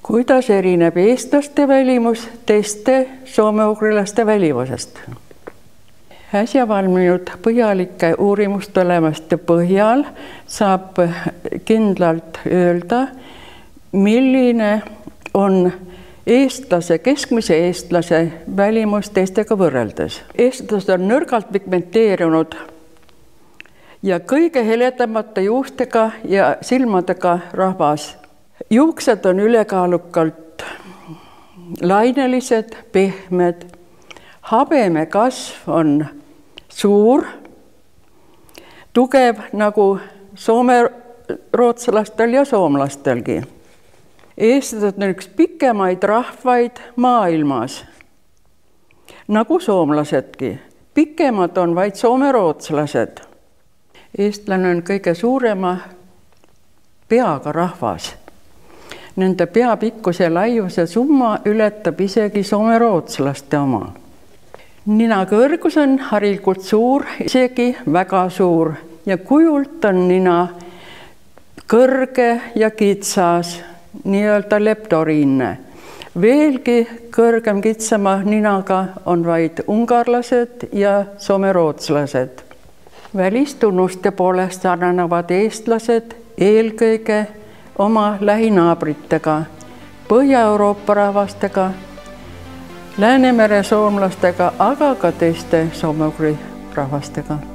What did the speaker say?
Kuidas erineb eestlaste välimus teiste soome-ugrilaste välimusest? Äsja valminud põhjalike uurimustulemuste põhjal saab kindlalt öelda, milline on eestlase, keskmise eestlase välimus teistega võrreldes. Eestlased on nõrgalt pigmenteerunud ja kõige heledamate juustega ja silmadega rahvas. Juuksed on ülekaalukalt lainelised, pehmed, habeme kasv on suur, tugev nagu soome-rootslastel ja soomlastelgi. Eestlased on üks pikemaid rahvaid maailmas, nagu soomlasedki. Pikemad on vaid soome-rootslased. Eestlane on kõige suurema peaga rahvas. Nende peapikkuse laiuse summa ületab isegi soome-rootslaste oma. Nina kõrgus on harikult suur, isegi väga suur ja kujult on nina kõrge ja kitsas, nii-öelda leptoriinne. Veelgi kõrgem kitsama ninaga on vaid ungarlased ja soome-rootslased. Välistunnuste poolest sarnanevad eestlased eelkõige oma lähinaabritega, Põhja-Euroopa rahvastega, Läänemere soomlastega, aga ka teiste soome-ugri rahvastega.